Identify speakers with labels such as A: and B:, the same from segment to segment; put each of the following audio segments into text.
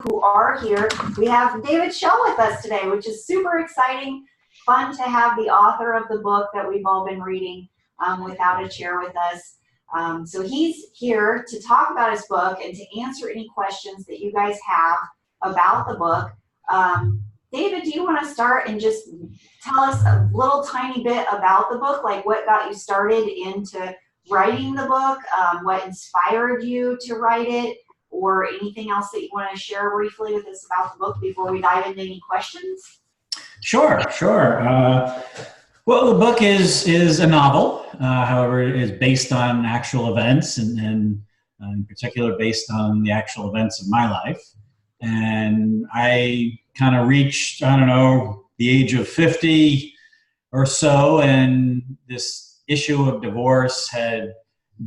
A: who are here. We have David Shell with us today, which is super exciting. Fun to have the author of the book that we've all been reading, Without a Chair, with us. So he's here to talk about his book and to answer any questions that you guys have about the book. David, do you want to start and just tell us a little tiny bit about the book, like what got you started into writing the book, what inspired you to write it, or anything else that you want to share briefly with us about the book before we dive into any questions?
B: Sure. Well, the book is a novel. However, it is based on actual events, and in particular based on the actual events of my life. And I kind of reached, I don't know, the age of 50 or so, and this issue of divorce had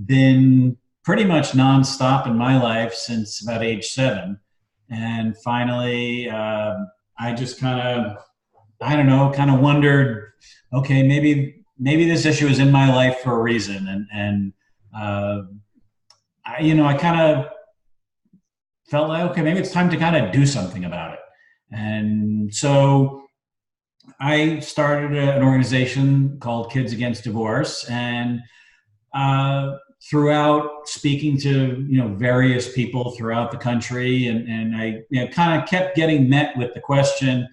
B: been pretty much nonstop in my life since about age 7. And finally, I just kind of wondered, okay, maybe this issue is in my life for a reason. And I kind of felt like, okay, maybe it's time to kind of do something about it. And so I started an organization called Kids Against Divorce, and throughout speaking to various people throughout the country, and I kind of kept getting met with the question,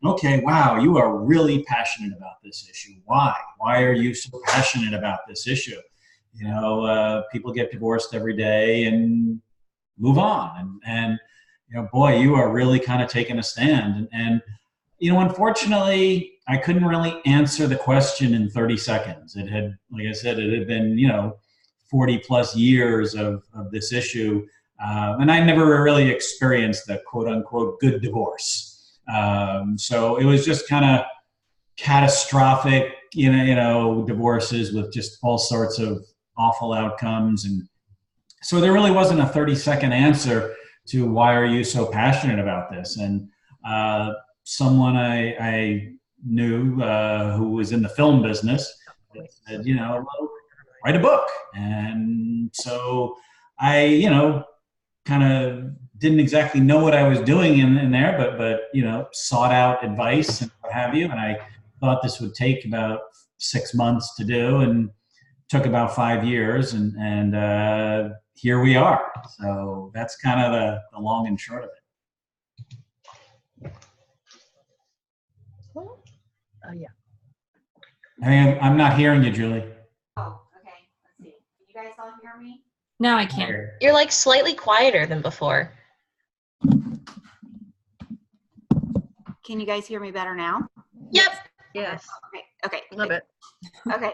B: okay, wow, you are really passionate about this issue. Why are you so passionate about this issue? People get divorced every day and move on, and boy, you are really kind of taking a stand. And unfortunately, I couldn't really answer the question in 30 seconds. It had, like I said, it had been 40 plus years of this issue, and I never really experienced the quote unquote good divorce. So it was just kind of catastrophic, divorces with just all sorts of awful outcomes. And so there really wasn't a 30-second answer to why are you so passionate about this. And someone I knew who was in the film business said, write a book. And so I, kind of didn't exactly know what I was doing in there, but sought out advice and what have you. And I thought this would take about 6 months to do, and took about 5 years, and here we are. So that's kind of the long and short of it.
C: Yeah.
B: I'm not hearing you, Julie.
A: Oh, okay. Let's see. Can you guys all hear me?
C: No, I can't.
D: You're like slightly quieter than before.
A: Can you guys hear me better now?
D: Yep.
C: Yes.
A: Okay.
C: Love it.
A: Okay.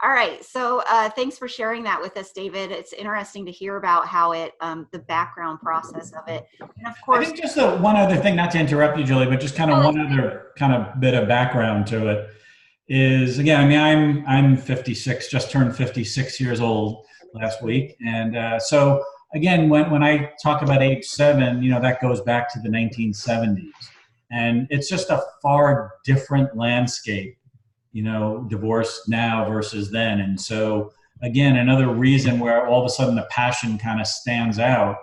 A: All right. So thanks for sharing that with us, David. It's interesting to hear about how the background process of it. And of course,
B: I think just one other thing, not to interrupt you, Julie, but just kind of one other kind of bit of background to it is, again, I mean, I'm 56, just turned 56 years old last week. And so again, when I talk about age 7, that goes back to the 1970s. And it's just a far different landscape, divorce now versus then. And so again, another reason where all of a sudden the passion kind of stands out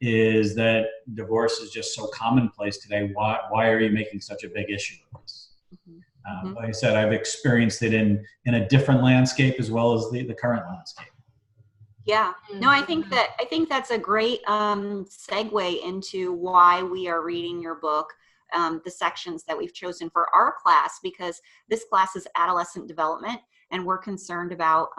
B: is that divorce is just so commonplace today. Why are you making such a big issue of this? Like I said, I've experienced it in a different landscape as well as the current landscape.
A: Yeah, no, I think that's a great segue into why we are reading your book, the sections that we've chosen for our class, because this class is adolescent development, and we're concerned about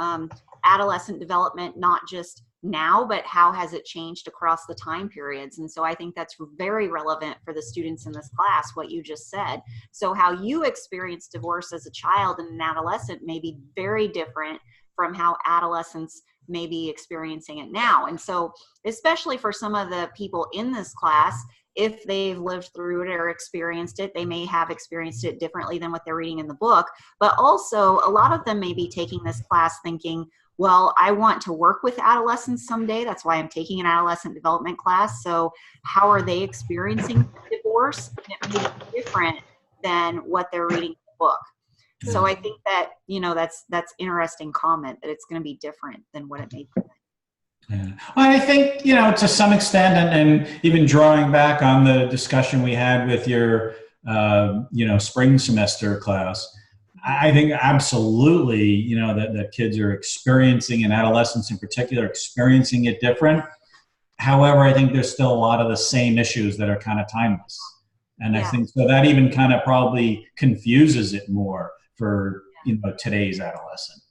A: adolescent development, not just now, but how has it changed across the time periods. And so I think that's very relevant for the students in this class, what you just said. So how you experienced divorce as a child and an adolescent may be very different from how adolescents may be experiencing it now. And so especially for some of the people in this class, if they've lived through it or experienced it, they may have experienced it differently than what they're reading in the book. But also, a lot of them may be taking this class thinking, well, I want to work with adolescents someday. That's why I'm taking an adolescent development class. So how are they experiencing divorce? It may be different than what they're reading in the book. So I think that, that's interesting comment, that it's going to be different than what it may be.
B: Yeah. Well, I think, to some extent, and even drawing back on the discussion we had with your, spring semester class, I think absolutely, that kids are experiencing, and adolescents in particular, experiencing it different. However, I think there's still a lot of the same issues that are kind of timeless. And I
A: Yeah.
B: think so that even kind of probably confuses it more for, today's adolescent.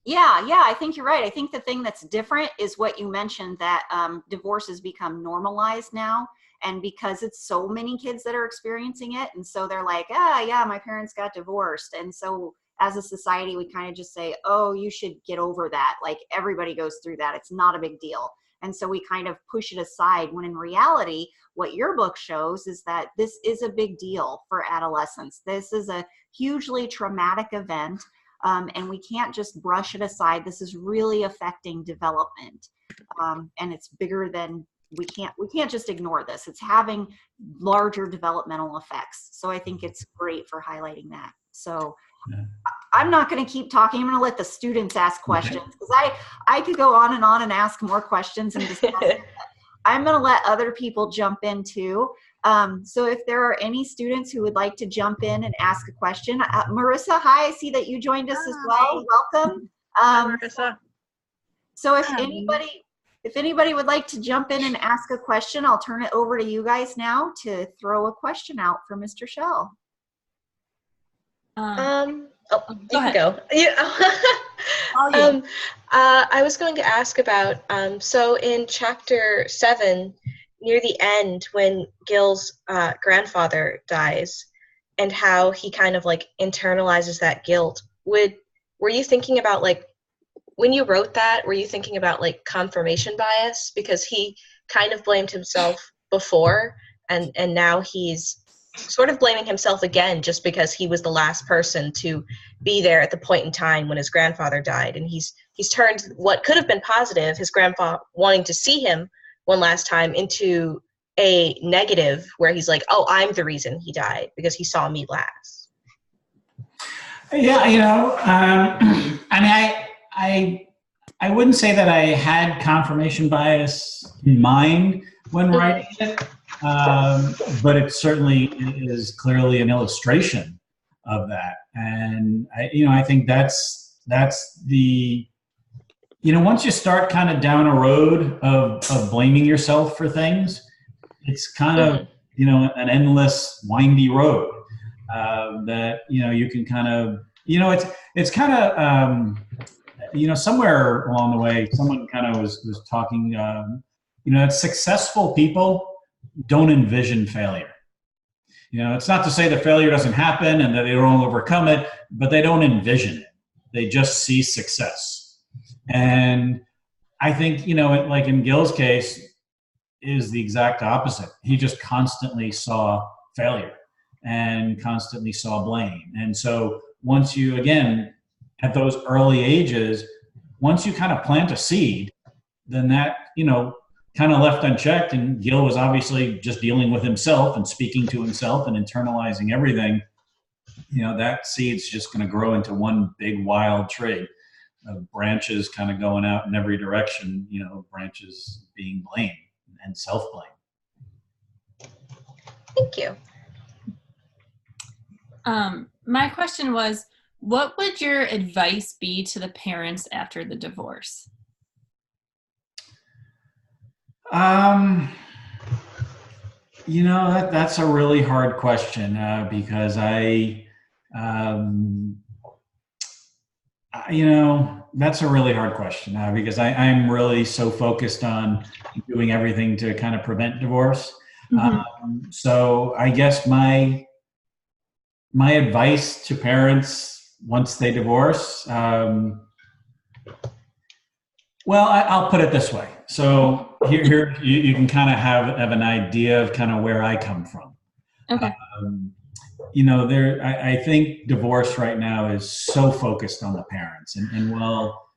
A: Yeah, I think you're right. I think the thing that's different is what you mentioned, that divorce has become normalized now. And because it's so many kids that are experiencing it, and so they're like, yeah, my parents got divorced. And so as a society, we kind of just say, oh, you should get over that. Like, everybody goes through that. It's not a big deal. And so we kind of push it aside, when in reality, what your book shows is that this is a big deal for adolescents. This is a hugely traumatic event. And we can't just brush it aside. This is really affecting development, and it's bigger than we can't just ignore this. It's having larger developmental effects. So I think it's great for highlighting that. So
B: Yeah.
A: I'm not going to keep talking. I'm going to let the students ask questions, because I could go on and ask more questions and discuss it. I'm going to let other people jump in too. So if there are any students who would like to jump in and ask a question, Marissa, hi, I see that you joined us as well. Welcome.
C: Hi, Marissa.
A: So if anybody would like to jump in and ask a question, I'll turn it over to you guys now to throw a question out for Mr. Shell.
D: You
C: Go
D: can
C: ahead.
D: go. I was going to ask about, so in chapter 7, near the end, when Gil's grandfather dies, and how he kind of like internalizes that guilt, were you thinking about, like, when you wrote that, were you thinking about like confirmation bias? Because he kind of blamed himself before, and now he's sort of blaming himself again, just because he was the last person to be there at the point in time when his grandfather died. And he's turned what could have been positive, his grandpa wanting to see him one last time, into a negative, where he's like, oh, I'm the reason he died, because he saw me last.
B: Yeah, I mean, I wouldn't say that I had confirmation bias in mind when writing it, but it certainly is clearly an illustration of that. And I think that's the, once you start kind of down a road of blaming yourself for things, it's kind of, an endless windy road that, you can kind of, it's kind of, somewhere along the way, someone kind of was talking, that successful people don't envision failure. It's not to say that failure doesn't happen and that they don't overcome it, but they don't envision it. They just see success. And I think, like in Gil's case, is the exact opposite. He just constantly saw failure and constantly saw blame. And so once you, again, at those early ages, once you kind of plant a seed, then that, kind of left unchecked, and Gil was obviously just dealing with himself and speaking to himself and internalizing everything, that seed's just going to grow into one big wild tree of branches kind of going out in every direction, branches being blame and self-blame.
D: Thank you.
C: My question was, what would your advice be to the parents after the divorce?
B: That's a really hard question because that's a really hard question because I'm really so focused on doing everything to kind of prevent divorce.
C: Mm-hmm.
B: So I guess my advice to parents once they divorce, well, I'll put it this way. So here you can kind of have an idea of kind of where I come from.
C: Okay.
B: I think divorce right now is so focused on the parents, and well,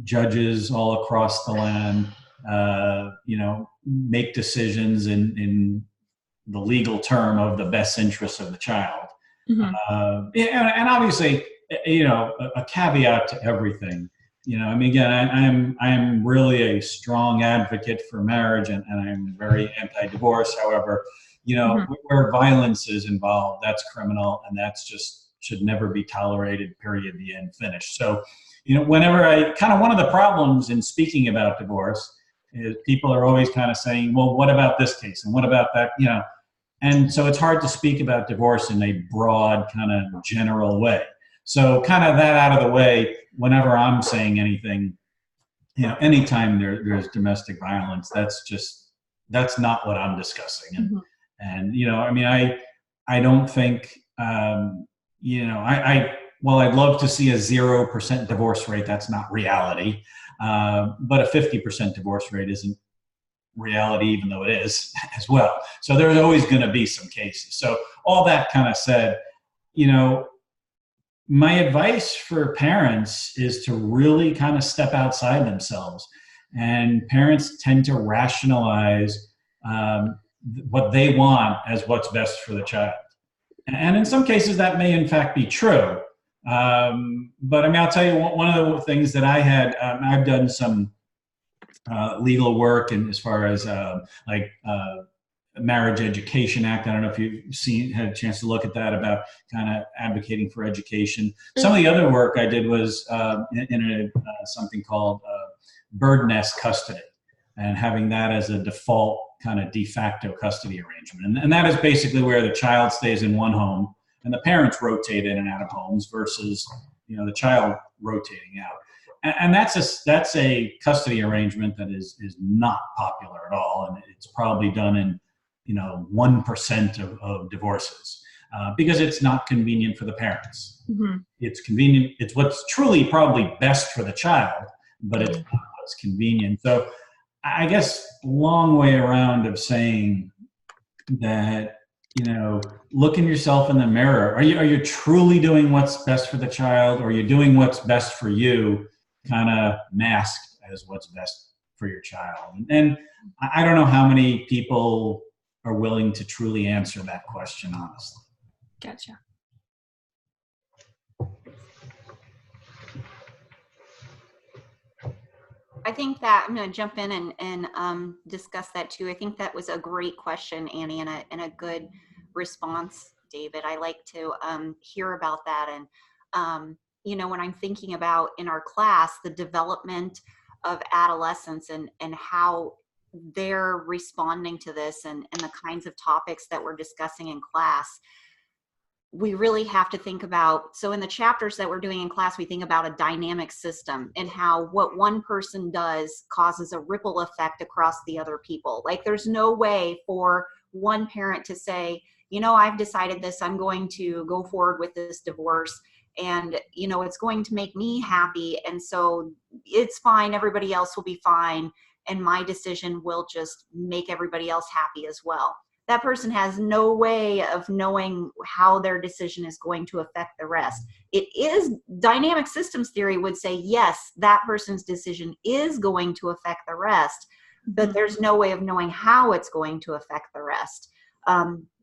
B: judges all across the land, make decisions in the legal term of the best interests of the child.
C: Mm-hmm.
B: And obviously, a caveat to everything you know, I mean, again, I'm really a strong advocate for marriage, and I'm very anti-divorce. However, you know, where violence is involved, that's criminal, and that's just should never be tolerated, period, the end, finish. So, you know, whenever one of the problems in speaking about divorce is people are always kind of saying, well, what about this case? And what about that, you know? And so it's hard to speak about divorce in a broad kind of general way. So kind of that out of the way, whenever I'm saying anything, you know, anytime there's domestic violence, that's not what I'm discussing. And you know, I mean, I don't think, you know, well, I'd love to see a 0% divorce rate. That's not reality. But a 50% divorce rate isn't reality, even though it is as well. So there's always going to be some cases. So all that kind of said, you know, my advice for parents is to really kind of step outside themselves. And parents tend to rationalize what they want as what's best for the child. And in some cases that may in fact be true. But I mean, I'll tell you one of the things that I had, I've done some legal work, and as far as Marriage Education Act. I don't know if you've had a chance to look at that, about kind of advocating for education. Some of the other work I did was in something called bird nest custody, and having that as a default kind of de facto custody arrangement. And that is basically where the child stays in one home and the parents rotate in and out of homes versus, you know, the child rotating out. And that's a custody arrangement that is not popular at all, and it's probably done in, you know, 1% of divorces because it's not convenient for the parents. It's convenient. It's what's truly probably best for the child, but it's not what's convenient. So I guess long way around of saying that, you know, look in yourself in the mirror. Are you truly doing what's best for the child, or are you doing what's best for you, kind of masked as what's best for your child? And I don't know how many people are willing to truly answer that question honestly.
C: Gotcha.
A: I think that I'm going to jump in and discuss that too. I think that was a great question, Annie, and a good response, David. I like to hear about that. And, you know, when I'm thinking about in our class, the development of adolescents and how they're responding to this and the kinds of topics that we're discussing in class, we really have to think about, so in the chapters that we're doing in class, we think about a dynamic system and how what one person does causes a ripple effect across the other people. Like there's no way for one parent to say, you know, I've decided this, I'm going to go forward with this divorce, and, you know, it's going to make me happy, and so it's fine, everybody else will be fine, and my decision will just make everybody else happy as well. That person has no way of knowing how their decision is going to affect the rest. It is, dynamic systems theory would say, yes, that person's decision is going to affect the rest, but there's no way of knowing how it's going to affect the rest.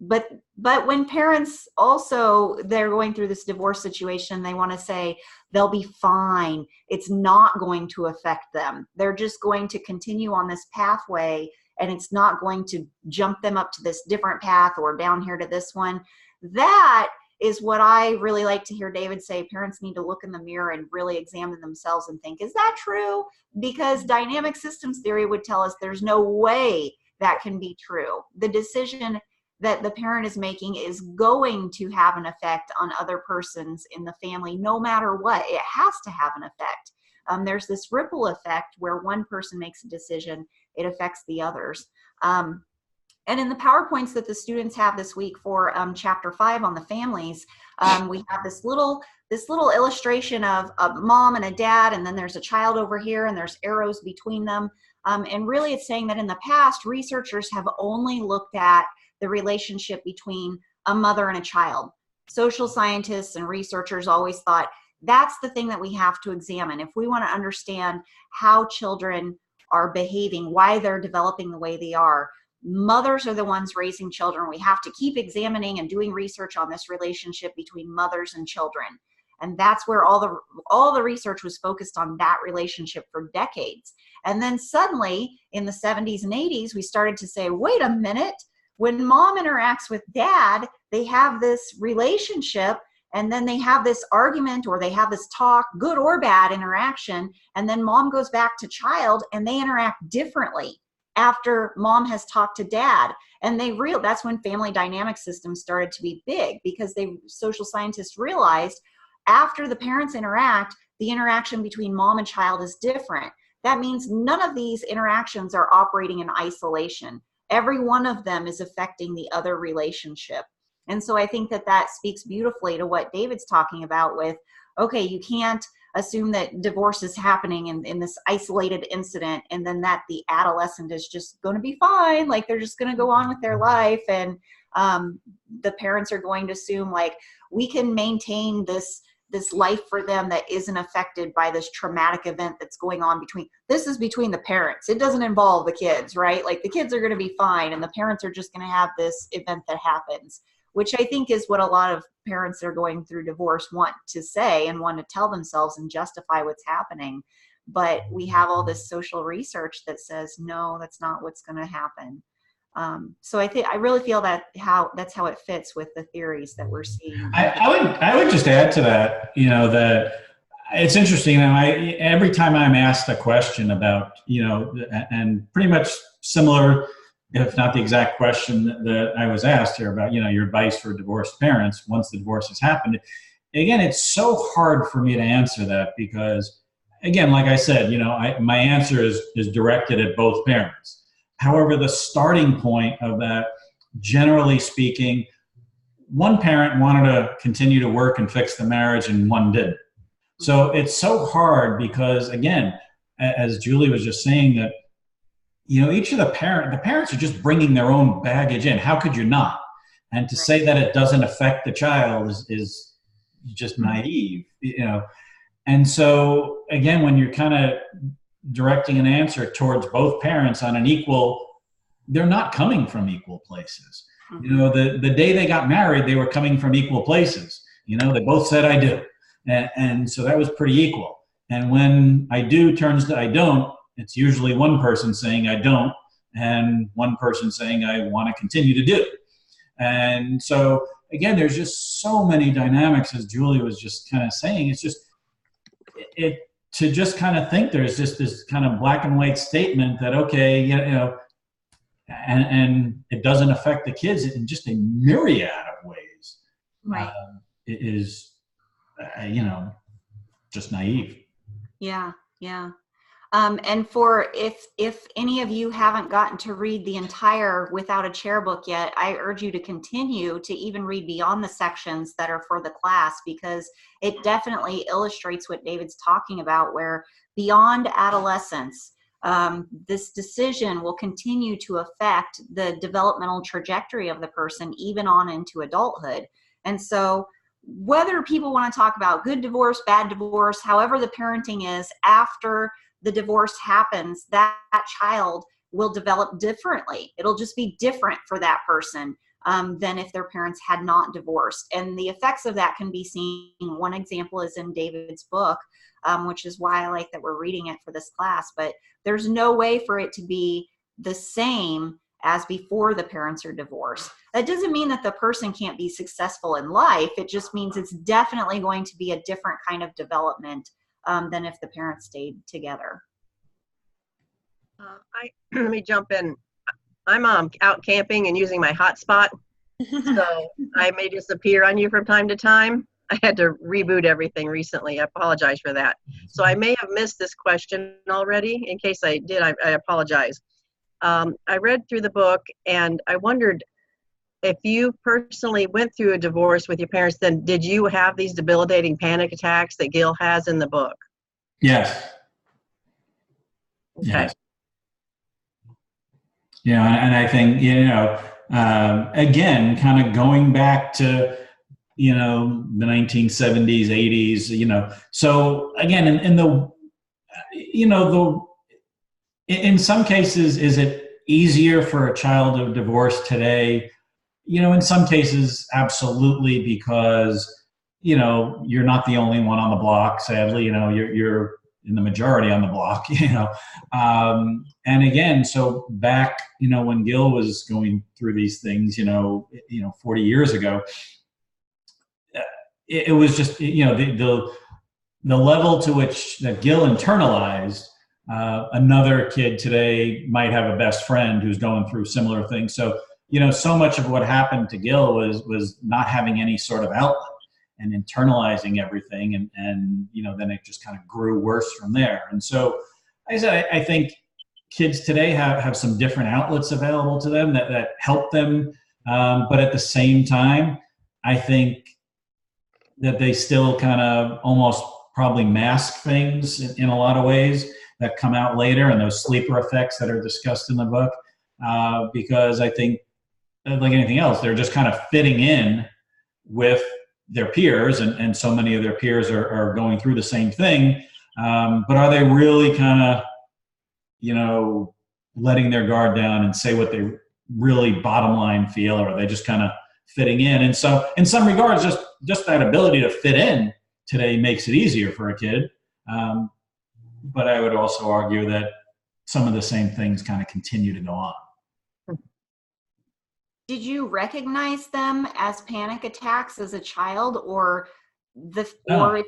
A: But when parents also, they're going through this divorce situation, they want to say they'll be fine. It's not going to affect them. They're just going to continue on this pathway, and it's not going to jump them up to this different path or down here to this one. That is what I really like to hear David say. Parents need to look in the mirror and really examine themselves and think, is that true? Because dynamic systems theory would tell us there's no way that can be true. The decision that the parent is making is going to have an effect on other persons in the family, no matter what. It has to have an effect. There's this ripple effect where one person makes a decision, it affects the others. And in the PowerPoints that the students have this week for chapter 5 on the families, we have this little illustration of a mom and a dad, and then there's a child over here, and there's arrows between them. And really it's saying that in the past, researchers have only looked at the relationship between a mother and a child. Social scientists and researchers always thought that's the thing that we have to examine. If we want to understand how children are behaving, why they're developing the way they are, mothers are the ones raising children. We have to keep examining and doing research on this relationship between mothers and children. And that's where all the research was focused on that relationship for decades. And then suddenly in the 70s and 80s, we started to say, wait a minute, when mom interacts with dad, they have this relationship, and then they have this argument or they have this talk, good or bad interaction, and then mom goes back to child and they interact differently after mom has talked to dad. And that's when family dynamic systems started to be big, because social scientists realized after the parents interact, the interaction between mom and child is different. That means none of these interactions are operating in isolation. Every one of them is affecting the other relationship. And so I think that speaks beautifully to what David's talking about with, okay, you can't assume that divorce is happening in this isolated incident, and then that the adolescent is just going to be fine. Like they're just going to go on with their life. And the parents are going to assume like we can maintain this life for them that isn't affected by this traumatic event that's going on between the parents. It doesn't involve the kids, right? Like the kids are going to be fine and the parents are just going to have this event that happens, which I think is what a lot of parents that are going through divorce want to say and want to tell themselves and justify what's happening. But we have all this social research that says, no, that's not what's going to happen. So I really feel that's how it fits with the theories that we're seeing.
B: I would just add to that, that it's interesting. And every time I'm asked a question about, and pretty much similar, if not the exact question that I was asked here about, your advice for divorced parents once the divorce has happened. Again, it's so hard for me to answer that because, again, like I said, my answer is directed at both parents. However, the starting point of that, generally speaking, one parent wanted to continue to work and fix the marriage and one didn't. So it's so hard because, again, as Julie was just saying, that each of the parents are just bringing their own baggage in. How could you not? And to say that it doesn't affect the child is just naive, And so, again, when you're kind of directing an answer towards both parents on an equal, they're not coming from equal places. The day they got married, they were coming from equal places. They both said, I do. And so that was pretty equal. And when I do turns to I don't, it's usually one person saying I don't and one person saying I want to continue to do. And so, again, there's just so many dynamics, as Julie was just kind of saying. It's just, to just kind of think there's just this kind of black and white statement that, okay, and it doesn't affect the kids in just a myriad of ways.
A: Right.
B: It is, just naive.
A: Yeah. Yeah. And for if any of you haven't gotten to read the entire Without a Chair book yet, I urge you to continue to even read beyond the sections that are for the class, because it definitely illustrates what David's talking about, where beyond adolescence, this decision will continue to affect the developmental trajectory of the person, even on into adulthood. And so whether people want to talk about good divorce, bad divorce, however the parenting is after the divorce happens, that child will develop differently. It'll just be different for that person than if their parents had not divorced. And the effects of that can be seen. One example is in David's book, which is why I like that we're reading it for this class. But there's no way for it to be the same as before the parents are divorced. That doesn't mean that the person can't be successful in life. It just means it's definitely going to be a different kind of development than if the parents stayed together.
E: Let me jump in. I'm out camping and using my hotspot, so I may disappear on you from time to time. I had to reboot everything recently. I apologize for that. So I may have missed this question already. In case I did, I apologize. I read through the book and I wondered if you personally went through a divorce with your parents, then did you have these debilitating panic attacks that Gil has in the book?
B: Yes.
E: Okay.
B: Yes. Yeah, and I think, again, kind of going back to, the 1970s, 80s, so again, in some cases, is it easier for a child of divorce today? In some cases, absolutely, because, you know, you're not the only one on the block, sadly. You know, you're in the majority on the block, you know. And again, so back, you know, when Gil was going through these things, 40 years ago, it was just, you know, the level to which that Gil internalized, another kid today might have a best friend who's going through similar things. So, you know, so much of what happened to Gil was not having any sort of outlet and internalizing everything. And you know, then it just kind of grew worse from there. And so, like I said, I think kids today have some different outlets available to them that help them. But at the same time, I think that they still kind of almost probably mask things in a lot of ways that come out later, and those sleeper effects that are discussed in the book. Because I think, like anything else, they're just kind of fitting in with their peers, and so many of their peers are going through the same thing. But are they really kind of, you know, letting their guard down and say what they really bottom line feel, or are they just kind of fitting in? And so in some regards, just that ability to fit in today makes it easier for a kid. But I would also argue that some of the same things kind of continue to go on.
A: Did you recognize them as panic attacks as a child, or if you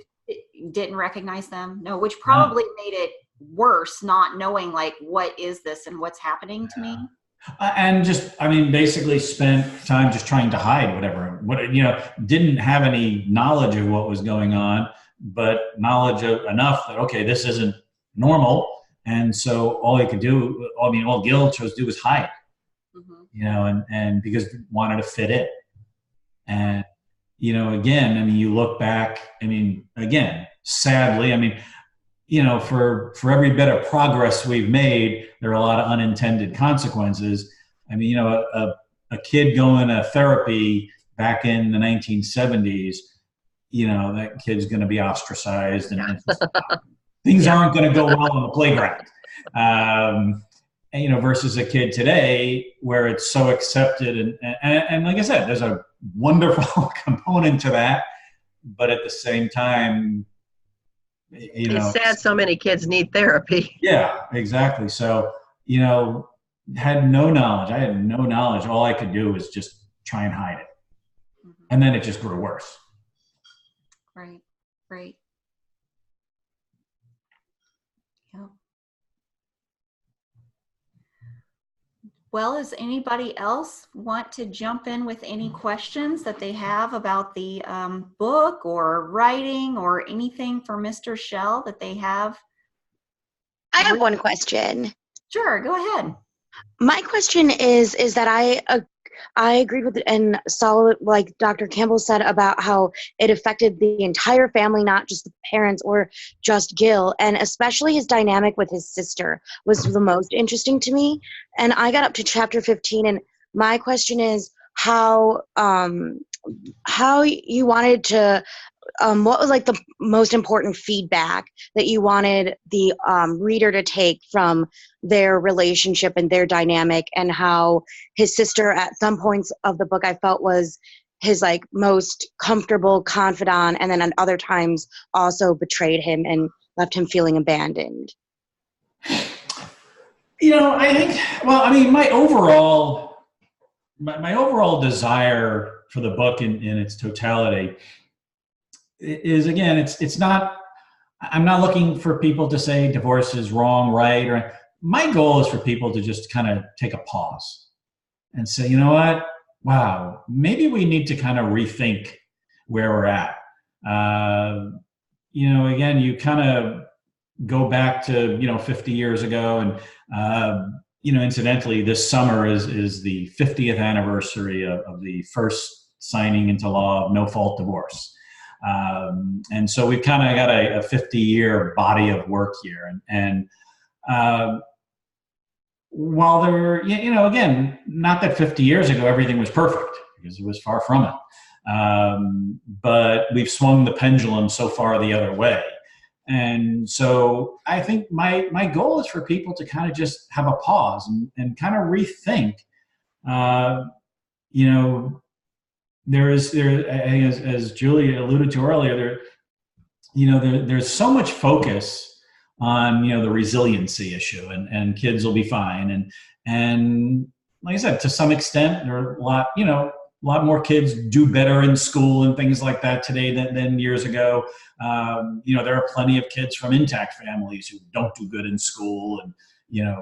A: didn't recognize them? No, which probably made it worse, not knowing like, what is this and what's happening to me?
B: And just, I mean, basically spent time just trying to hide didn't have any knowledge of what was going on, but knowledge of enough that, okay, this isn't normal. And so all Gil chose to do was hide. You know, and because wanted to fit in. And, you know, again, I mean, you look back, I mean, again, sadly, I mean, you know, for every bit of progress we've made, there are a lot of unintended consequences. I mean, you know, a kid going to therapy back in the 1970s, you know, that kid's going to be ostracized, and things aren't going to go well on the playground. You know, versus a kid today where it's so accepted. And like I said, there's a wonderful component to that, but at the same time, you know.
E: It's sad so many kids need therapy.
B: Yeah, exactly. So, you know, had no knowledge. I had no knowledge. All I could do was just try and hide it. And then it just grew worse.
A: Right. Yeah. Well, does anybody else want to jump in with any questions that they have about the book or writing or anything for Mr. Shell that they have?
F: I have one question.
A: Sure, go ahead.
F: My question is that I agreed with it and saw, like Dr. Campbell said, about how it affected the entire family, not just the parents or just Gil, and especially his dynamic with his sister was the most interesting to me. And I got up to chapter 15, and my question is how you wanted to, what was like the most important feedback that you wanted the reader to take from their relationship and their dynamic, and how his sister at some points of the book I felt was his like most comfortable confidant, and then at other times also betrayed him and left him feeling abandoned.
B: You know, I think, well, I mean, my overall desire for the book in its totality is, again, it's not, I'm not looking for people to say divorce is wrong, right? Or my goal is for people to just kind of take a pause and say, you know what? Wow, maybe we need to kind of rethink where we're at. You know, again, you kind of go back to, 50 years ago, and, incidentally, this summer is the 50th anniversary of the first signing into law of no-fault divorce. And so we've kind of got a 50-year body of work here. And while there, again, not that 50 years ago everything was perfect, because it was far from it. But we've swung the pendulum so far the other way. And so I think my goal is for people to kind of just have a pause and kind of rethink, I think as Julie alluded to earlier, there's so much focus on, the resiliency issue, and kids will be fine. And like I said, to some extent, there are a lot more kids do better in school and things like that today than years ago. There are plenty of kids from intact families who don't do good in school and,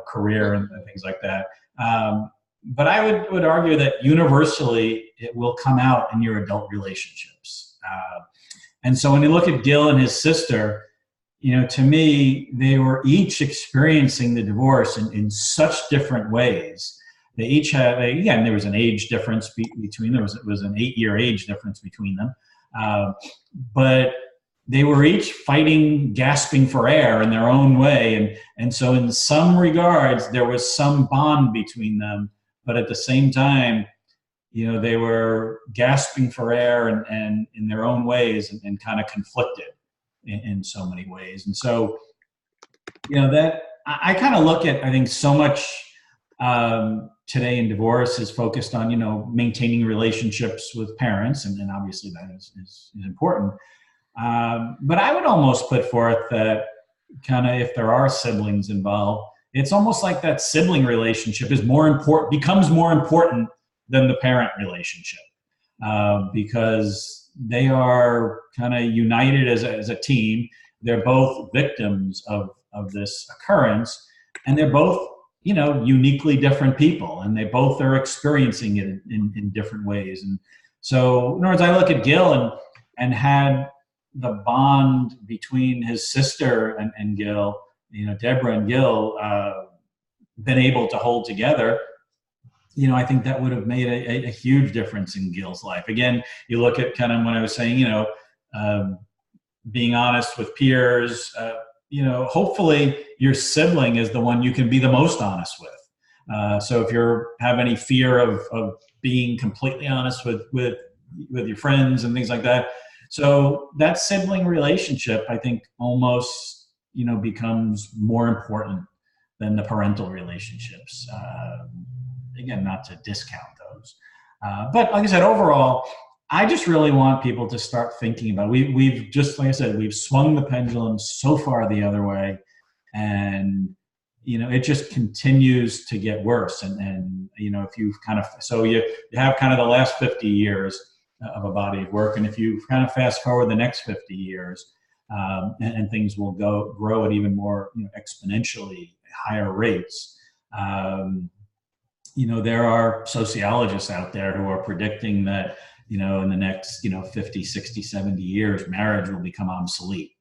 B: career and things like that. But I would argue that universally it will come out in your adult relationships. And so when you look at Gil and his sister, to me, they were each experiencing the divorce in such different ways. They each had, again, there was an age difference between them. It was an 8-year age difference between them. But they were each fighting, gasping for air in their own way. And so in some regards, there was some bond between them. But at the same time, they were gasping for air and in their own ways and kind of conflicted in so many ways. And so, that I kind of look at, I think so much today in divorce is focused on, maintaining relationships with parents. And obviously that is important. But I would almost put forth that kind of if there are siblings involved, it's almost like that sibling relationship becomes more important than the parent relationship, because they are kind of united as a team. They're both victims of this occurrence, and they're both, uniquely different people, and they both are experiencing it in different ways. And so, in other words, I look at Gil and had the bond between his sister and Gil, Deborah and Gil, been able to hold together, I think that would have made a huge difference in Gil's life. Again, you look at kind of when I was saying, being honest with peers, hopefully your sibling is the one you can be the most honest with. So if you have any fear of being completely honest with your friends and things like that, so that sibling relationship, I think, almost, becomes more important than the parental relationships. Again, not to discount those. But like I said, overall, I just really want people to start thinking about, we've just, like I said, we've swung the pendulum so far the other way, and, it just continues to get worse. And if you've kind of, so you have kind of the last 50 years of a body of work. And if you kind of fast forward the next 50 years, and things will grow at even more, exponentially higher rates. There are sociologists out there who are predicting that, in the next, 50, 60, 70 years, marriage will become obsolete.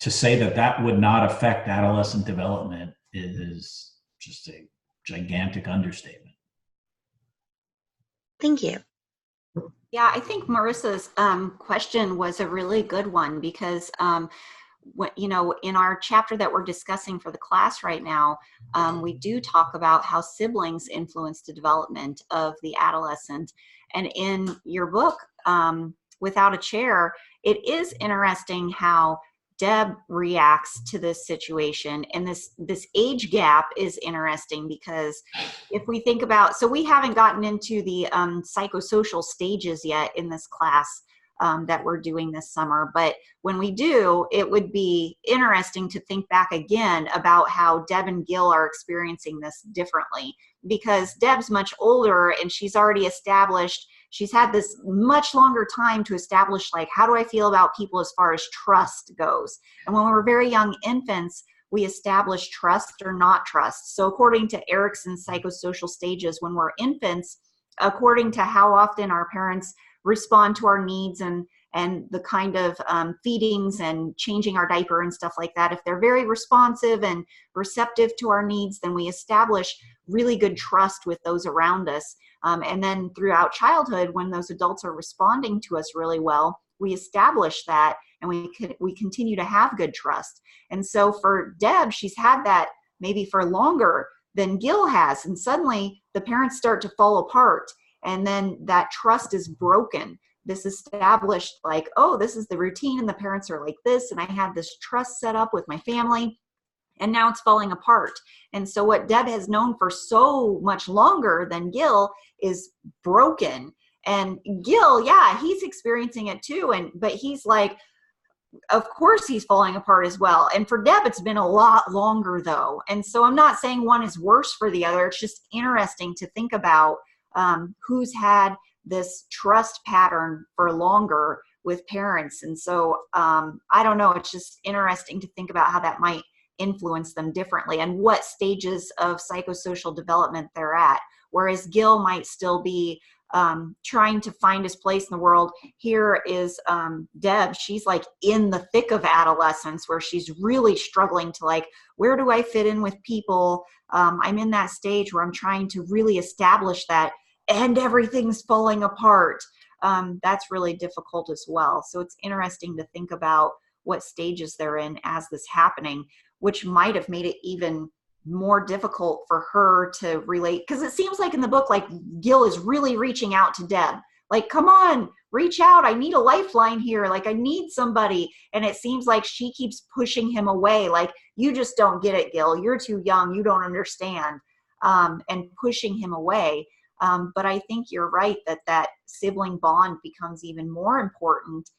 B: To say that would not affect adolescent development is just a gigantic understatement.
F: Thank you.
A: Yeah, I think Marissa's question was a really good one, because in our chapter that we're discussing for the class right now, we do talk about how siblings influence the development of the adolescent. And in your book, Without a Chair, it is interesting how Deb reacts to this situation. And this age gap is interesting, because if we think about, so we haven't gotten into the psychosocial stages yet in this class that we're doing this summer. But when we do, it would be interesting to think back again about how Deb and Gil are experiencing this differently, because Deb's much older and she's already established, she's had this much longer time to establish, like, how do I feel about people as far as trust goes? And when we were very young infants, we establish trust or not trust. So according to Erickson's psychosocial stages, when we're infants, according to how often our parents respond to our needs and the kind of feedings and changing our diaper and stuff like that, if they're very responsive and receptive to our needs, then we establish really good trust with those around us. And then throughout childhood, when those adults are responding to us really well, we establish that, and we continue to have good trust. And so for Deb, she's had that maybe for longer than Gil has, and suddenly the parents start to fall apart, and then that trust is broken. This established, like, oh, this is the routine and the parents are like this, and I have this trust set up with my family. and now it's falling apart. And so what Deb has known for so much longer than Gil is broken. And Gil, yeah, he's experiencing it too. But he's like, of course he's falling apart as well. And for Deb, it's been a lot longer though. And so I'm not saying one is worse for the other. It's just interesting to think about who's had this trust pattern for longer with parents. And so I don't know, it's just interesting to think about how that might influence them differently and what stages of psychosocial development they're at. Whereas Gil might still be trying to find his place in the world. Here is Deb. She's like in the thick of adolescence where she's really struggling to like, where do I fit in with people? I'm in that stage where I'm trying to really establish that, and everything's falling apart. That's really difficult as well. So it's interesting to think about what stages they're in as this happening, which might have made it even more difficult for her to relate, because it seems like in the book, like Gil is really reaching out to Deb, like, come on, reach out, I need a lifeline here, like I need somebody. And it seems like she keeps pushing him away, like, you just don't get it, Gil, you're too young, you don't understand, and pushing him away. But I think you're right that sibling bond becomes even more important,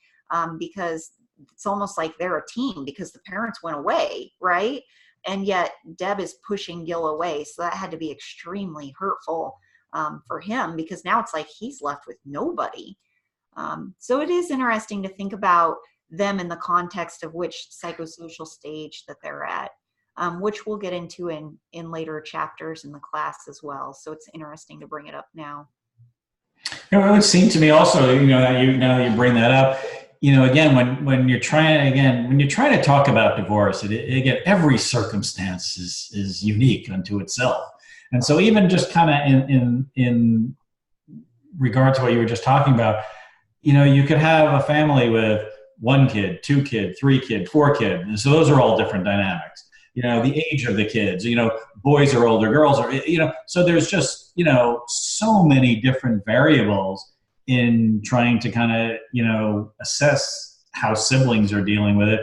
A: because it's almost like they're a team because the parents went away, right? And yet Deb is pushing Gil away. So that had to be extremely hurtful for him, because now it's like he's left with nobody. So it is interesting to think about them in the context of which psychosocial stage that they're at, which we'll get into in later chapters in the class as well. So it's interesting to bring it up now.
B: It would seem to me also, now that you bring that up, again, when you're trying to talk about divorce, again, every circumstance is unique unto itself. And so even just kind of in regard to what you were just talking about, you could have a family with 1 kid, 2 kid, 3 kid, 4 kid. And so those are all different dynamics. The age of the kids, boys are older, girls are, so there's just, so many different variables in trying to kind of, assess how siblings are dealing with it.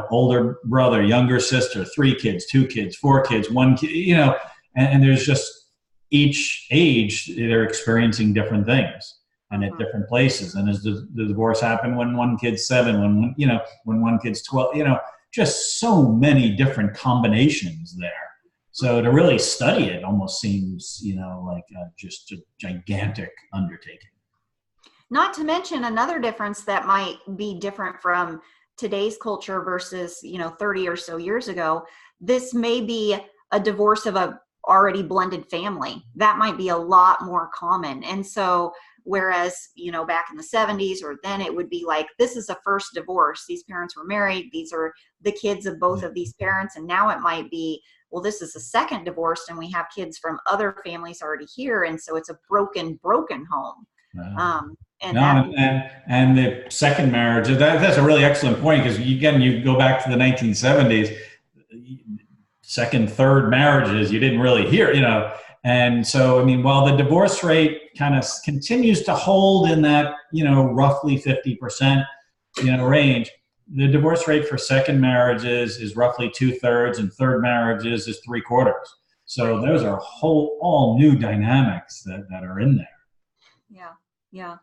B: Older brother, younger sister, 3 kids, 2 kids, 4 kids, 1 kid, and there's just each age they're experiencing different things and at different places. And as the divorce happened when 1 kid's 7, when 1 kid's 12, just so many different combinations there. So to really study it almost seems, like just a gigantic undertaking.
A: Not to mention another difference that might be different from today's culture versus, 30 or so years ago. This may be a divorce of a already blended family. That might be a lot more common. And so whereas, back in the 70s or then it would be like, this is a first divorce. These parents were married. These are the kids of both of these parents. And now it might be, well, this is a second divorce and we have kids from other families already here. And so it's a broken home.
B: And the second marriage, that's a really excellent point, because again, you go back to the 1970s, second, third marriages, you didn't really hear, and so, I mean, while the divorce rate kind of continues to hold in that, roughly 50%, range, the divorce rate for second marriages is roughly 2/3 and third marriages is 3/4. So those are all new dynamics that are in there.
A: Yeah.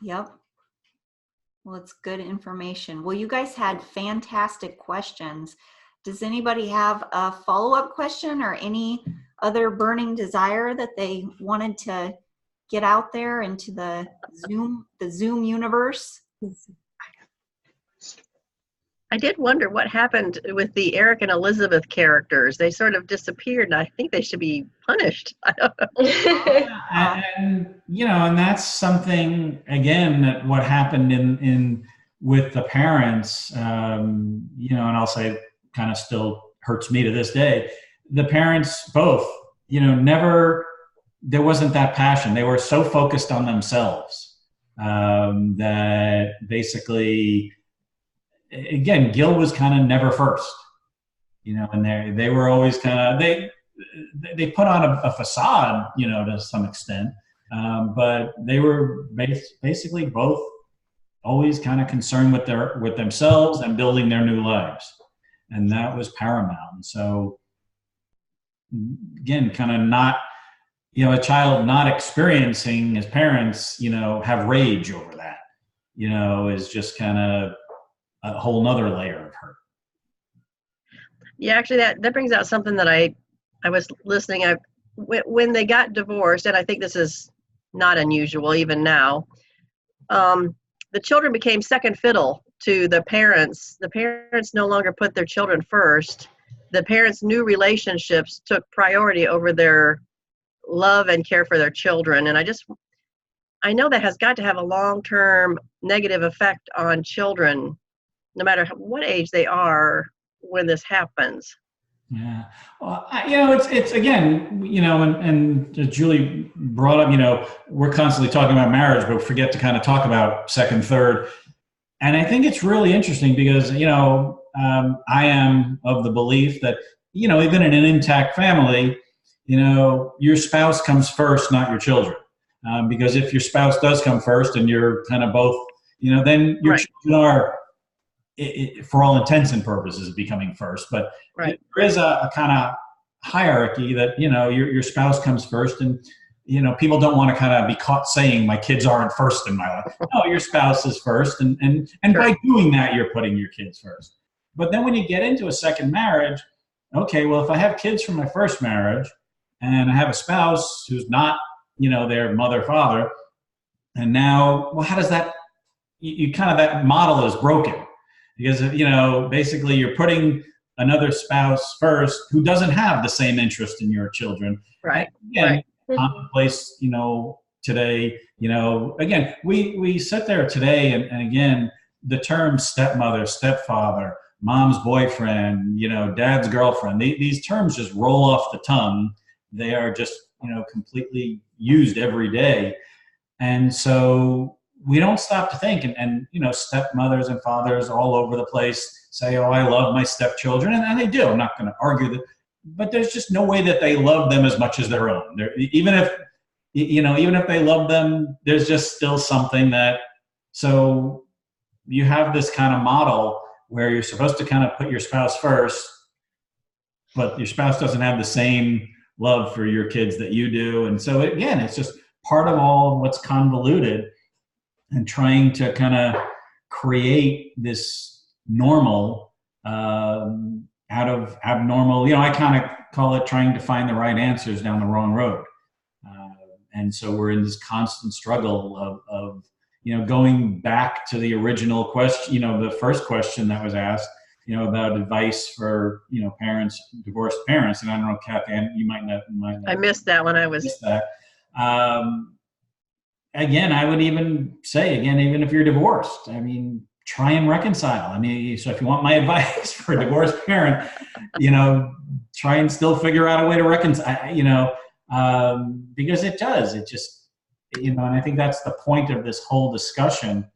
A: Yep. Well, it's good information. Well, you guys had fantastic questions. Does anybody have a follow-up question or any other burning desire that they wanted to get out there into the Zoom universe?
E: I did wonder what happened with the Eric and Elizabeth characters. They sort of disappeared, and I think they should be punished. I don't know.
B: And that's something, again, that what happened in with the parents, and I'll say kind of still hurts me to this day. The parents both, never, there wasn't that passion. They were so focused on themselves that basically, again, Gil was kind of never first, and they were always kind of, they put on a facade, to some extent, but they were basically both always kind of concerned with themselves and building their new lives. and that was paramount. And so again, kind of not, a child not experiencing his parents, have rage over that, is just kind of a whole nother layer of hurt.
E: Yeah, actually, that brings out something that I was listening. When they got divorced, and I think this is not unusual even now, the children became second fiddle to the parents. The parents no longer put their children first. The parents' new relationships took priority over their love and care for their children. And I know that has got to have a long-term negative effect on children, no matter what age they are when this happens.
B: Yeah. Well, it's again, and Julie brought up, we're constantly talking about marriage, but forget to kind of talk about second, third. And I think it's really interesting because, I am of the belief that, even in an intact family, your spouse comes first, not your children. Because if your spouse does come first and you're kind of both, then your children are, for all intents and purposes, becoming first. But there is a kind of hierarchy that, your spouse comes first, and, people don't want to kind of be caught saying my kids aren't first in my life. No, your spouse is first. And by doing that, you're putting your kids first. But then when you get into a second marriage, okay, well, if I have kids from my first marriage and I have a spouse who's not, their mother, father, and now, well, how does that, you kind of, that model is broken. Because, basically you're putting another spouse first who doesn't have the same interest in your children.
E: Right.
B: Again, commonplace, today, again, we sit there today and again, the term stepmother, stepfather, mom's boyfriend, dad's girlfriend, these terms just roll off the tongue. They are just, completely used every day. And so we don't stop to think, and stepmothers and fathers all over the place say, oh, I love my stepchildren, and they do. I'm not going to argue that, but there's just no way that they love them as much as their own. Even if they love them, there's just still something that, so you have this kind of model where you're supposed to kind of put your spouse first, but your spouse doesn't have the same love for your kids that you do. And so again, it's just part of all what's convoluted, and trying to kind of create this normal out of abnormal. I kind of call it trying to find the right answers down the wrong road. And so we're in this constant struggle of going back to the original question, the first question that was asked, about advice for, parents, divorced parents. And I don't know, Kathy, you might not.
E: I missed that when I was.
B: Missed that. Again, I would even say, even if you're divorced, try and reconcile. So if you want my advice for a divorced parent, try and still figure out a way to reconcile, because it just, and I think that's the point of this whole discussion,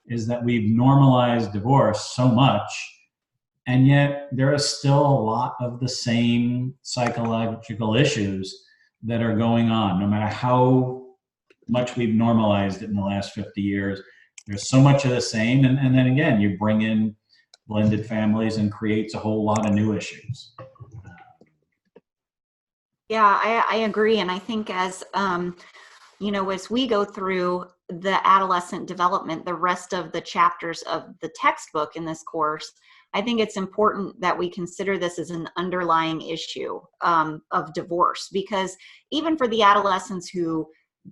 B: is that we've normalized divorce so much, and yet there is still a lot of the same psychological issues that are going on, no matter how much we've normalized it in the last 50 years. There's so much of the same. And then again, you bring in blended families and creates a whole lot of new issues.
A: Yeah, I agree. And I think as we go through the adolescent development, the rest of the chapters of the textbook in this course, I think it's important that we consider this as an underlying issue of divorce, because even for the adolescents who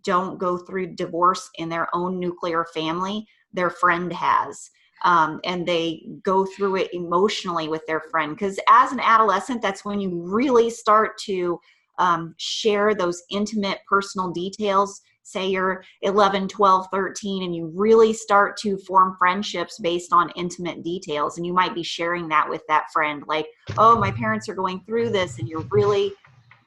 A: don't go through divorce in their own nuclear family, their friend has. And they go through it emotionally with their friend. Because as an adolescent, that's when you really start to share those intimate personal details. Say you're 11, 12, 13, and you really start to form friendships based on intimate details. And you might be sharing that with that friend, like, oh, my parents are going through this, and you're really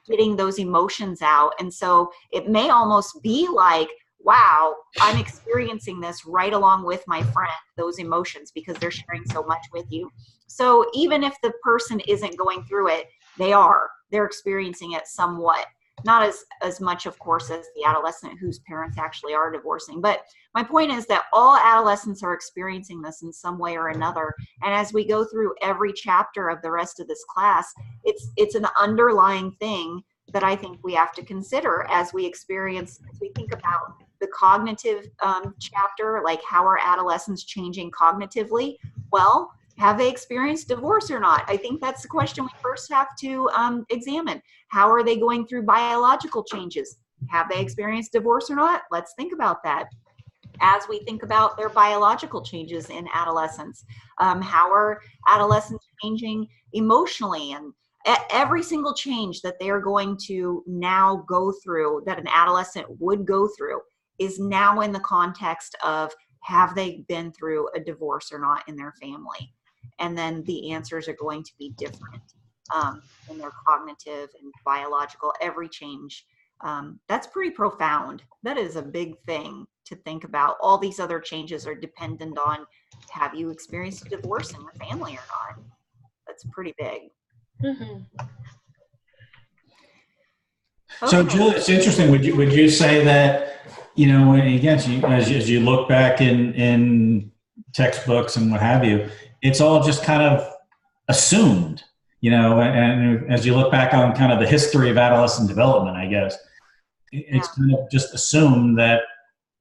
A: getting those emotions out. And so it may almost be like, wow, I'm experiencing this right along with my friend, those emotions, because they're sharing so much with you. So even if the person isn't going through it, they're experiencing it somewhat. Not as much, of course, as the adolescent whose parents actually are divorcing. But my point is that all adolescents are experiencing this in some way or another. And as we go through every chapter of the rest of this class, it's an underlying thing that I think we have to consider as we think about the cognitive chapter, like how are adolescents changing cognitively? Well, have they experienced divorce or not? I think that's the question we first have to examine. How are they going through biological changes? Have they experienced divorce or not? Let's think about that. As we think about their biological changes in adolescence, how are adolescents changing emotionally? And every single change that they are going to now go through, that an adolescent would go through, is now in the context of, have they been through a divorce or not in their family? And then the answers are going to be different in their cognitive and biological, every change. That's pretty profound. That is a big thing to think about. All these other changes are dependent on, have you experienced a divorce in your family or not? That's pretty big.
D: Mm-hmm.
B: So, Jill, it's interesting. Would you say that, you know, again, as you look back in textbooks and what have you, it's all just kind of assumed, you know, and as you look back on kind of the history of adolescent development, I guess, it's kind of just assumed that,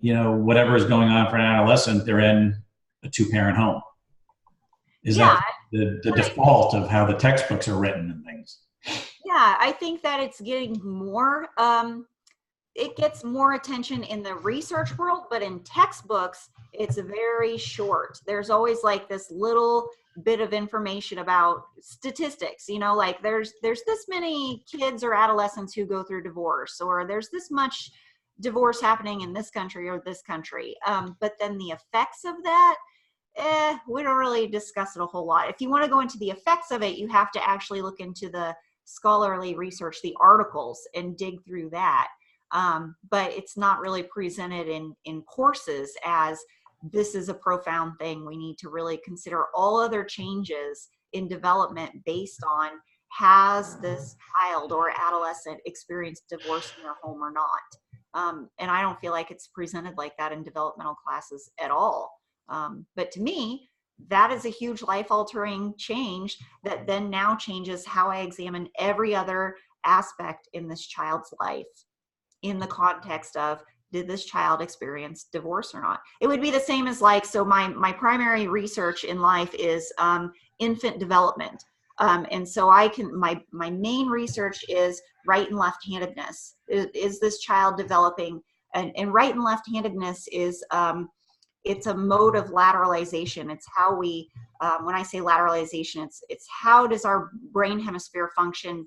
B: you know, whatever is going on for an adolescent, they're in a two-parent home. Is that the default of how the textbooks are written and things?
A: Yeah, I think that it's getting more, it gets more attention in the research world, but in textbooks, it's very short. There's always like this little bit of information about statistics, you know, like there's this many kids or adolescents who go through divorce, or there's this much divorce happening in this country or this country. But then the effects of that, we don't really discuss it a whole lot. If you want to go into the effects of it, you have to actually look into the scholarly research, the articles, and dig through that. But it's not really presented in courses as, this is a profound thing. We need to really consider all other changes in development based on, has this child or adolescent experienced divorce in their home or not? And I don't feel like it's presented like that in developmental classes at all. But to me, that is a huge life-altering change that then now changes how I examine every other aspect in this child's life in the context of, did this child experience divorce or not? It would be the same as like, so my primary research in life is infant development. And so my main research is right and left-handedness. Is this child developing? And right and left-handedness is, it's a mode of lateralization. It's how we, when I say lateralization, it's how does our brain hemisphere function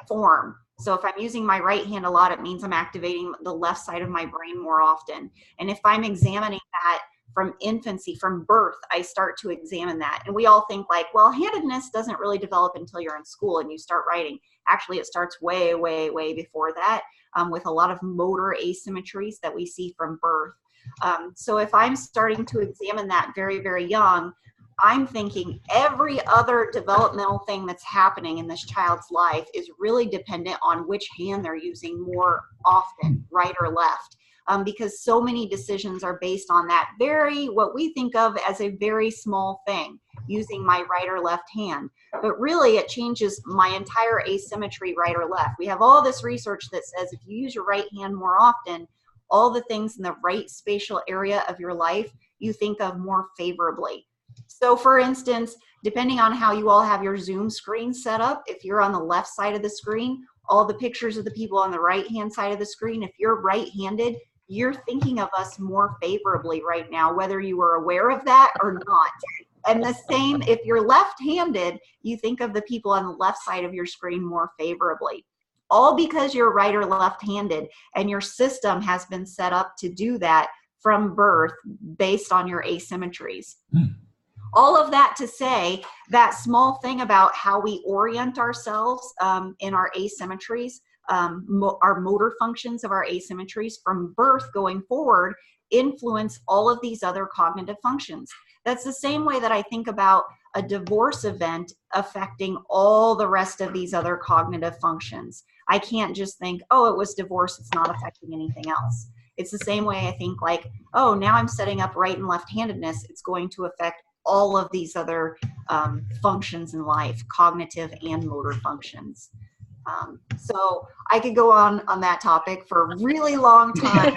A: form? So if I'm using my right hand a lot, it means I'm activating the left side of my brain more often. And if I'm examining that from infancy, from birth, I start to examine that. And we all think like, well, handedness doesn't really develop until you're in school and you start writing. Actually, it starts way, way, way before that, with a lot of motor asymmetries that we see from birth. So if I'm starting to examine that very, very young, I'm thinking every other developmental thing that's happening in this child's life is really dependent on which hand they're using more often, right or left, because so many decisions are based on that very, what we think of as a very small thing, using my right or left hand. But really it changes my entire asymmetry, right or left. We have all this research that says if you use your right hand more often, all the things in the right spatial area of your life you think of more favorably. So for instance, depending on how you all have your Zoom screen set up, if you're on the left side of the screen, all the pictures of the people on the right-hand side of the screen, if you're right-handed, you're thinking of us more favorably right now, whether you were aware of that or not. And the same, if you're left-handed, you think of the people on the left side of your screen more favorably. All because you're right or left-handed, and your system has been set up to do that from birth based on your asymmetries. All of that to say, that small thing about how we orient ourselves in our asymmetries, our motor functions of our asymmetries from birth going forward influence all of these other cognitive functions. That's the same way that I think about a divorce event affecting all the rest of these other cognitive functions. I can't just think, oh, it was divorce, it's not affecting anything else. It's the same way I think like, oh, now I'm setting up right and left-handedness, it's going to affect all of these other functions in life, cognitive and motor functions. So I could go on that topic for a really long time.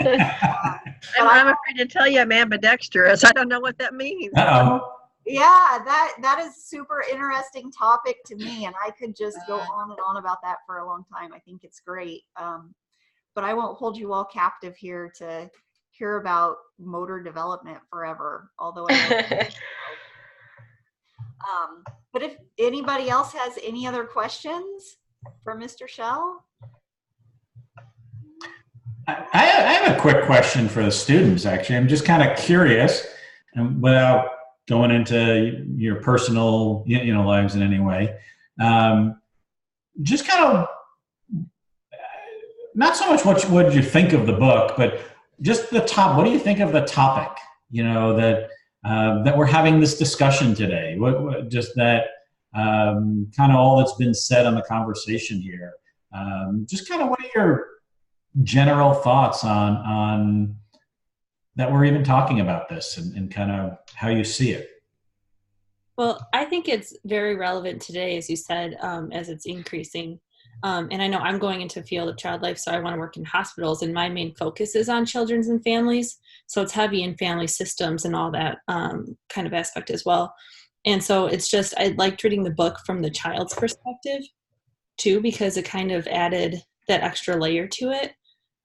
E: I'm afraid to tell you I'm ambidextrous. I don't know what that means.
B: Uh-oh.
A: Yeah, that is super interesting topic to me, and I could just go on and on about that for a long time. I think it's great. But I won't hold you all captive here to hear about motor development forever, although I but if anybody else has any other questions for Mr. Shell?
B: I have a quick question for the students, actually. I'm just kind of curious, and without going into your personal, lives in any way. Just kind of, not so much what did you think of the book, but just what do you think of the topic, that we're having this discussion today? What just that kind of all that's been said on the conversation here. Just kind of what are your general thoughts on that we're even talking about this and kind of how you see it?
C: Well, I think it's very relevant today, as you said, as it's increasing. And I know I'm going into the field of child life, so I want to work in hospitals, and my main focus is on children's and families. So it's heavy in family systems and all that kind of aspect as well. And so it's just, I liked reading the book from the child's perspective too, because it kind of added that extra layer to it.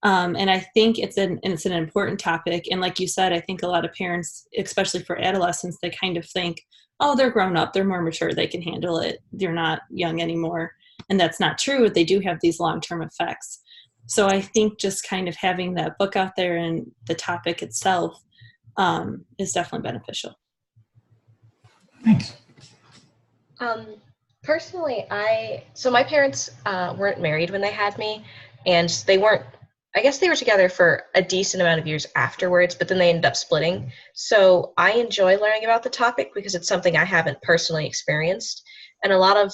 C: And I think it's an important topic. And like you said, I think a lot of parents, especially for adolescents, they kind of think, oh, they're grown up, they're more mature, they can handle it, they're not young anymore. And that's not true. They do have these long-term effects. So I think just kind of having that book out there and the topic itself is definitely beneficial.
B: Thanks.
D: Personally, so my parents weren't married when they had me, and they weren't, I guess they were together for a decent amount of years afterwards, but then they ended up splitting. So I enjoy learning about the topic because it's something I haven't personally experienced. And a lot of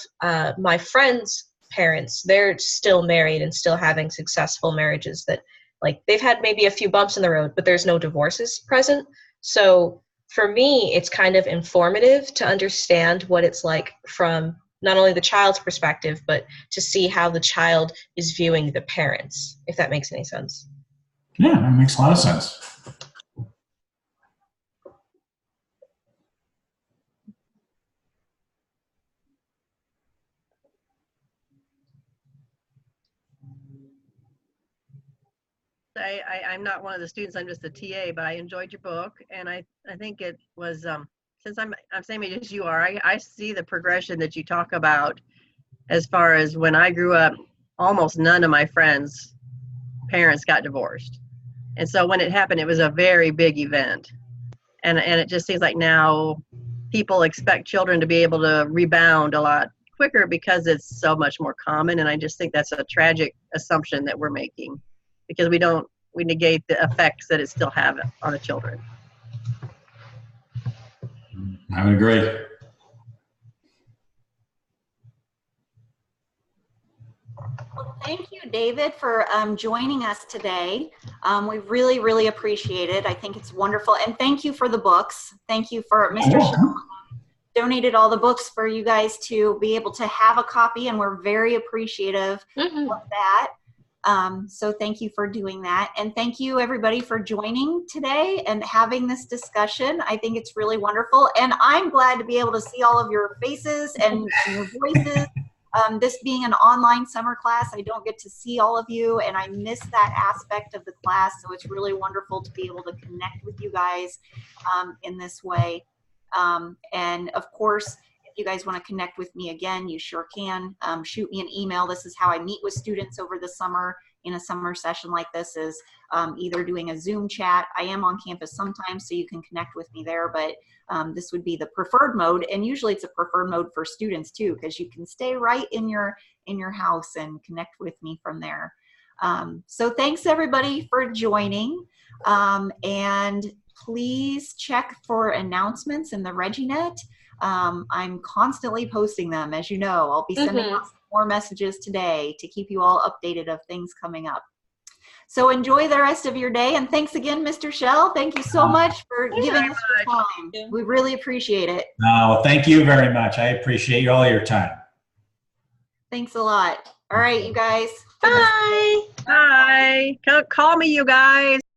D: my friends' parents, they're still married and still having successful marriages that, like, they've had maybe a few bumps in the road, but there's no divorces present. So for me, it's kind of informative to understand what it's like from not only the child's perspective, but to see how the child is viewing the parents, if that makes any sense.
B: Yeah, that makes a lot of sense.
E: I'm not one of the students, I'm just a TA, but I enjoyed your book, and I think it was, since I'm same age as you are, I see the progression that you talk about as far as when I grew up, almost none of my friends' parents got divorced. And so when it happened, it was a very big event. And it just seems like now people expect children to be able to rebound a lot quicker because it's so much more common. And I just think that's a tragic assumption that we're making, because we negate the effects that it still have on the children.
B: I would agree.
A: Well, thank you, David, for joining us today. We really, really appreciate it. I think it's wonderful. And thank you for the books. Thank you for Mr. Shell donated all the books for you guys to be able to have a copy, and we're very appreciative of that. So thank you for doing that. And thank you, everybody, for joining today and having this discussion. I think it's really wonderful. And I'm glad to be able to see all of your faces and your voices. This being an online summer class, I don't get to see all of you, and I miss that aspect of the class. So it's really wonderful to be able to connect with you guys in this way. And of course, if you guys want to connect with me again, you sure can. Shoot me an email. This is how I meet with students over the summer in a summer session like this, is either doing a Zoom chat. I am on campus sometimes, so you can connect with me there, but this would be the preferred mode. And usually it's a preferred mode for students too, because you can stay right in your house and connect with me from there. So thanks everybody for joining. And please check for announcements in the ReggieNet. I'm constantly posting them, as you know. I'll be sending out more messages today to keep you all updated of things coming up. So enjoy the rest of your day. And thanks again, Mr. Shell. Thank you so much for giving us your time. We really appreciate it.
B: No, thank you very much. I appreciate all your time.
A: Thanks a lot. All right, you guys.
D: Bye.
E: Bye. Call me, you guys.